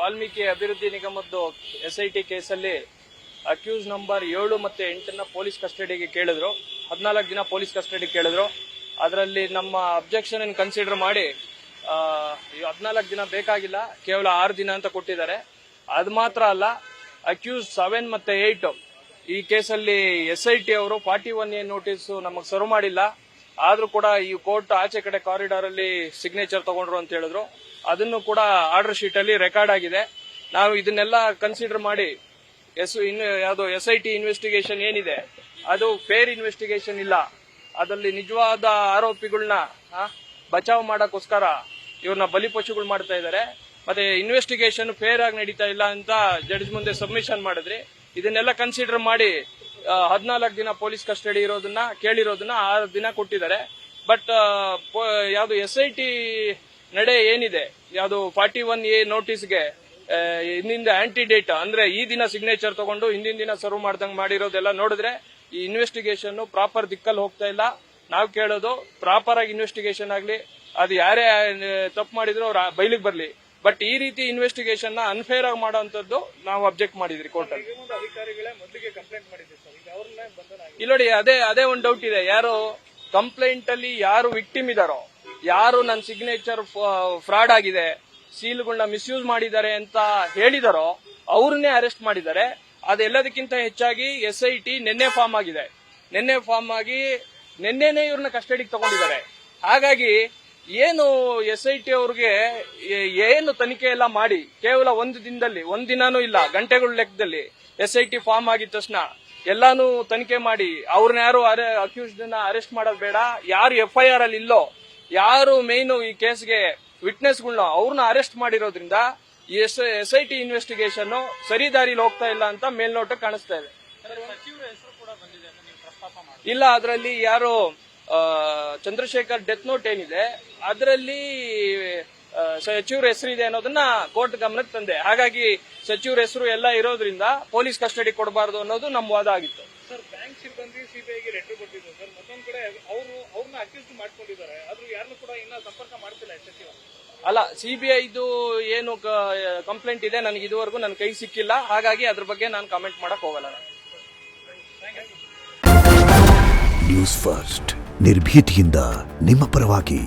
ವಾಲ್ಮೀಕಿ ಅಭಿವೃದ್ಧಿ ನಿಗಮದ್ದು SIT ಕೇಸಲ್ಲಿ accused number 7 ಮತ್ತು 8 ಪೊಲೀಸ್ ಕಸ್ಟಡಿಗೆ ಕೇಳಿದ್ರು. 14 ದಿನ ಪೊಲೀಸ್ ಕಸ್ಟಡಿ ಕೇಳಿದ್ರು. ಅದರಲ್ಲಿ ನಮ್ಮ ಅಬ್ಜೆಕ್ಷನ್ ಕನ್ಸಿಡರ್ ಮಾಡಿ 14 ದಿನ ಬೇಕಾಗಿಲ್ಲ, ಕೇವಲ 6 ದಿನ ಅಂತ ಕೊಟ್ಟಿದ್ದಾರೆ. ಅದು ಮಾತ್ರ ಅಲ್ಲ, ಅಕ್ಯೂಸ್ 7 ಮತ್ತು 8 ಈ ಕೇಸಲ್ಲಿ SIT ಅವರು 41A ನೋಟಿಸ್ ನಮಗೆ ಸರ್ವ್ ಮಾಡಿಲ್ಲ. ಆದ್ರೂ ಕೂಡ ಈ ಕೋರ್ಟ್ ಆಚೆ ಕಡೆ ಕಾರಿಡಾರ್ ಅಲ್ಲಿ ಸಿಗ್ನೇಚರ್ ತಗೊಂಡ್ರು ಅಂತ ಹೇಳಿದ್ರು. ಅದನ್ನು ಕೂಡ ಆರ್ಡರ್ ಶೀಟ್ ಅಲ್ಲಿ ರೆಕಾರ್ಡ್ ಆಗಿದೆ. ನಾವು ಇದನ್ನೆಲ್ಲ ಕನ್ಸಿಡರ್ ಮಾಡಿ ಯಾವುದು SIT ಇನ್ವೆಸ್ಟಿಗೇಷನ್ ಏನಿದೆ ಅದು ಫೇರ್ ಇನ್ವೆಸ್ಟಿಗೇಷನ್ ಇಲ್ಲ. ಅದರಲ್ಲಿ ನಿಜವಾದ ಆರೋಪಿಗಳನ್ನ ಬಚಾವ್ ಮಾಡಕ್ಕೋಸ್ಕರ ಇವ್ರನ್ನ ಬಲಿಪಶುಗಳು ಮಾಡ್ತಾ ಇದ್ದಾರೆ. ಮತ್ತೆ ಇನ್ವೆಸ್ಟಿಗೇಷನ್ ಫೇರ್ ಆಗಿ ನಡೀತಾ ಇಲ್ಲ ಅಂತ ಜಡ್ಜ್ ಮುಂದೆ ಸಬ್ಮಿಷನ್ ಮಾಡಿದ್ರಿ. ಇದನ್ನೆಲ್ಲ ಕನ್ಸಿಡರ್ ಮಾಡಿ 14 ದಿನ ಪೊಲೀಸ್ ಕಸ್ಟಡಿ ಕೇಳಿರೋದನ್ನ 6 ದಿನ ಕೊಟ್ಟಿದ್ದಾರೆ. ಬಟ್ ಯಾವುದು SIT ನಡೆ ಏನಿದೆ, ಯಾವುದು 41A ನೋಟಿಸ್ಗೆ ಹಿಂದಿಂದ ಆಂಟಿಡೇಟ್ ಅಂದ್ರೆ ಈ ದಿನ ಸಿಗ್ನೇಚರ್ ತಗೊಂಡು ಹಿಂದಿನ ದಿನ ಸರ್ವ್ ಮಾಡ್ದಂಗೆ ಮಾಡಿರೋದೆಲ್ಲ ನೋಡಿದ್ರೆ ಈ ಇನ್ವೆಸ್ಟಿಗೇಷನ್ ಪ್ರಾಪರ್ ದಿಕ್ಕಲ್ಲಿ ಹೋಗ್ತಾ ಇಲ್ಲ. ನಾವು ಕೇಳೋದು ಪ್ರಾಪರ್ ಆಗಿ ಇನ್ವೆಸ್ಟಿಗೇಷನ್ ಆಗ್ಲಿ, ಅದು ಯಾರೇ ತಪ್ಪು ಮಾಡಿದ್ರು ಅವ್ರ ಬಯಲಿಗೆ ಬರ್ಲಿ. ಬಟ್ ಈ ರೀತಿ ಇನ್ವೆಸ್ಟಿಗೇಷನ್ ನ ಅನ್ಫೇರ್ ಆಗಿ ಮಾಡೋಂಥದ್ದು ನಾವು ಅಬ್ಜೆಕ್ಟ್ ಮಾಡಿದ್ರಿ ಕೋರ್ಟ್ ಅಲ್ಲಿ. ಇಲ್ಲ ನೋಡಿ, ಅದೇ ಒಂದು ಡೌಟ್ ಇದೆ. ಯಾರು ಕಂಪ್ಲೇಂಟ್ ಅಲ್ಲಿ ಯಾರು ವಿಕ್ಟಿಮ್ ಇದಾರೋ, ಯಾರು ನನ್ನ ಸಿಗ್ನೇಚರ್ ಫ್ರಾಡ್ ಆಗಿದೆ, ಸೀಲ್ಗಳನ್ನ ಮಿಸ್ಯೂಸ್ ಮಾಡಿದ್ದಾರೆ ಅಂತ ಹೇಳಿದಾರೋ ಅವ್ರನ್ನೇ ಅರೆಸ್ಟ್ ಮಾಡಿದ್ದಾರೆ. ಅದೆಲ್ಲದಕ್ಕಿಂತ ಹೆಚ್ಚಾಗಿ SIT ನಿನ್ನೆ ಫಾರ್ಮ್ ಆಗಿದೆ. ನಿನ್ನೆನೆ ಇವ್ರನ್ನ ಕಸ್ಟಡಿಗೆ ತಗೊಂಡಿದ್ದಾರೆ. ಹಾಗಾಗಿ ಏನು SIT ಅವ್ರಿಗೆ ಏನು ತನಿಖೆ ಎಲ್ಲ ಮಾಡಿ ಕೇವಲ ಒಂದು ದಿನಾನೂ ಇಲ್ಲ, ಗಂಟೆಗಳ ಲೆಕ್ಕದಲ್ಲಿ SIT ಫಾರ್ಮ್ ಆಗಿದ ತಕ್ಷಣ ಎಲ್ಲಾನು ತನಿಖೆ ಮಾಡಿ ಅವ್ರನ್ನ ಯಾರು ಅಕ್ಯೂಸ್ಡ್ ಅರೆಸ್ಟ್ ಮಾಡೋದು ಬೇಡ. ಯಾರು FIR ಅಲ್ಲಿ ಇಲ್ಲೋ, ಯಾರು ಮೇನ್ ಈ ಕೇಸ್ಗೆ ವಿಟ್ನೆಸ್ಗಳನ್ನ ಅವ್ರನ್ನ ಅರೆಸ್ಟ್ ಮಾಡಿರೋದ್ರಿಂದ ಈ SIT ಇನ್ವೆಸ್ಟಿಗೇಷನ್ ಸರಿ ದಾರಿಲಿ ಹೋಗ್ತಾ ಇಲ್ಲ ಅಂತ ಮೇಲ್ನೋಟಕ್ಕೆ ಕಾಣಿಸ್ತಾ ಇದೆ. ಇಲ್ಲ, ಅದರಲ್ಲಿ ಯಾರು ಚಂದ್ರಶೇಖರ್ ಡೆತ್ ನೋಟ್ ಏನಿದೆ ಅದರಲ್ಲಿ ಸಚಿವರ ಹೆಸರಿದೆ ಅನ್ನೋದನ್ನ ಕೋರ್ಟ್ ಗಮನಕ್ಕೆ ತಂದೆ. ಹಾಗಾಗಿ ಸಚಿವರ ಹೆಸರು ಎಲ್ಲ ಇರೋದ್ರಿಂದ ಪೊಲೀಸ್ ಕಸ್ಟಡಿ ಕೊಡಬಾರದು ಅನ್ನೋದು ನಮ್ಮ ವಾದ ಆಗಿತ್ತು. ಸರ್, ಬ್ಯಾಂಕ್ ಸಿಬ್ಬಂದಿ CBIಗೆ ಲೆಟರ್ ಕೊಟ್ಟಿದ್ರು ಸರ್. ಮತ್ತೊಂದ್ ಕಡೆ ಅವ್ರನ್ನ ಅಕ್ಯೂಸ್ ಮಾಡ್ಕೊಂಡಿದ್ದಾರೆ. ಆದ್ರೂ ಯಾರನ್ನು ಕೂಡ ಇನ್ನ ಸಂಪರ್ಕ ಮಾಡ್ತಿಲ್ಲ ಸಚಿವ. ಅಲ್ಲ, CBIದು ಏನು ಕಂಪ್ಲೇಂಟ್ ಇದೆ ನನಗೆ ಇದುವರೆಗೂ ನನ್ನ ಕೈ ಸಿಕ್ಕಿಲ್ಲ. ಹಾಗಾಗಿ ಅದ್ರ ಬಗ್ಗೆ ನಾನು ಕಾಮೆಂಟ್ ಮಾಡಕ್ ಹೋಗಲ್ಲ. ನ್ಯೂಸ್ ಫಸ್ಟ್ ನಿರ್ಭೀತಿಯಿಂದ ನಿಮ್ಮ ಪರವಾಗಿ.